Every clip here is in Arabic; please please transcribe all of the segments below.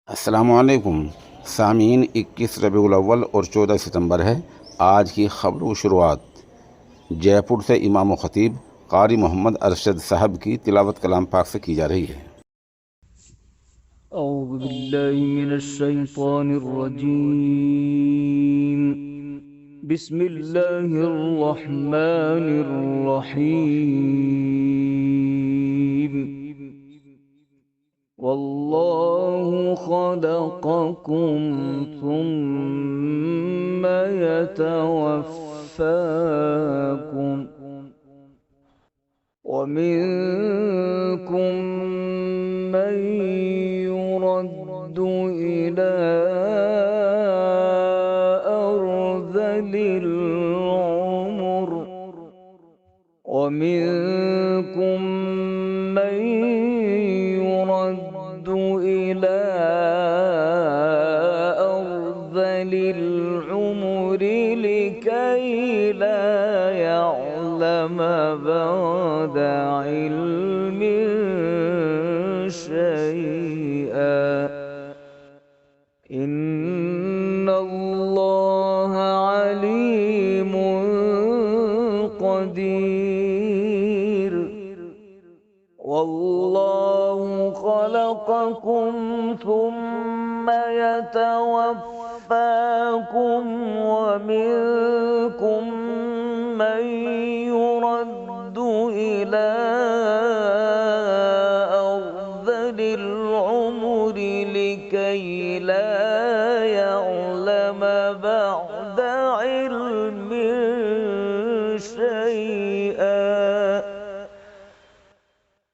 अस्सलामुअलैकुम सामीन। 21 रबीउल अव्वल और 14 सितंबर है। आज की खबरों शुरुआत जयपुर से इमाम व ख़तीब क़ारी मोहम्मद अरशद साहब की तिलावत कलाम पाक से की जा रही है। أعوذ بالله من الشيطان الرجيم. بسم الله الرحمن الرحيم. والله خلقكم ثم يتوفاكم ومنكم من يرد إلى أرذل العمر ومنكم من يرد إلى أرذل العمر لكي لا يعلم بعد علم شيئا. إن الله عليم قدير. والله خلقكم ثم يتوفاكم ومنكم من يرد إلى أرذل العمر لكي لا يعلم بعد علم شيئا.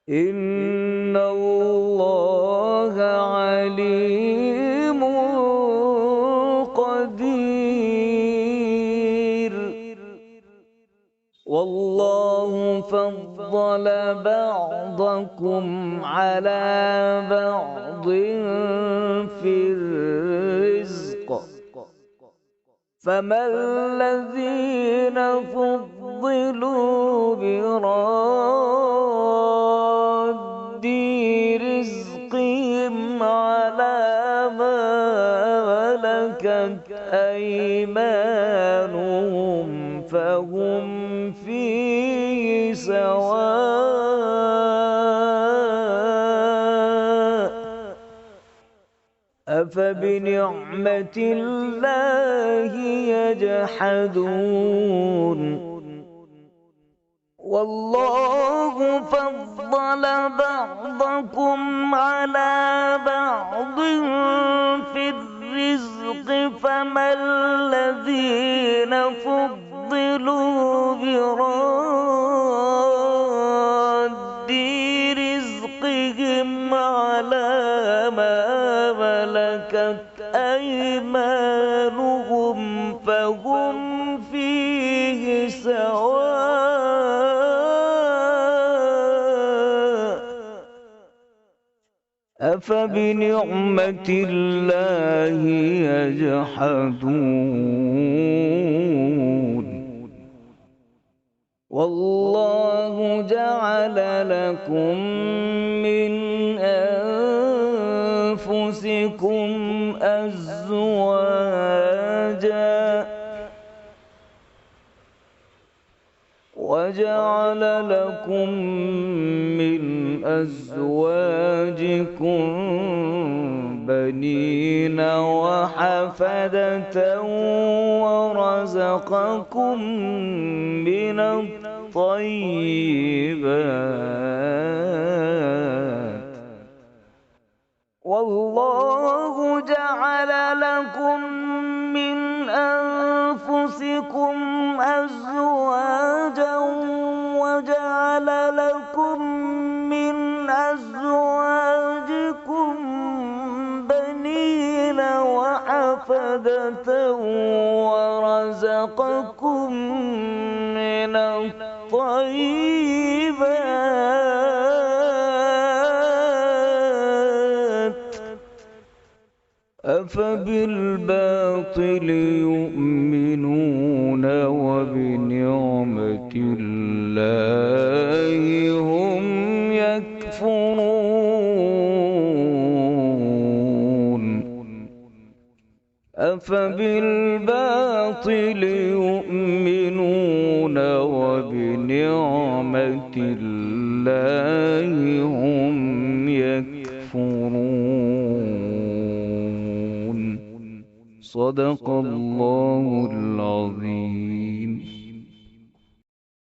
إن الله عليم قدير. والله فضل بعضكم على بعض في الرزق فما الذين فضلوا براد رزقهم على ما ملكت أيمانهم فهم فيه سواء. أفبنعمة الله يجحدون. والله فضل بعضكم على بعض في الرزق فما الذين فضلوا براد رزقهم على ما ملكت أيمانهم فهم فيه سواء. أفبنعمة الله يجحدون. والله جعل لكم من أنفسكم أزواجا وجعل لكم من أزواجكم بنين وحفدة ورزقكم من الطيبات. والله جعل لكم من أنفسكم أزواجا وجعل لكم من أزواجكم بنين وحفدة ورزقكم من الطيبات. أفبالباطل يؤمنون وبنعمة الله هم يكفرون. أفبالباطل يؤمنون وبنعمة الله هم يكفرون. صدق الله العظيم.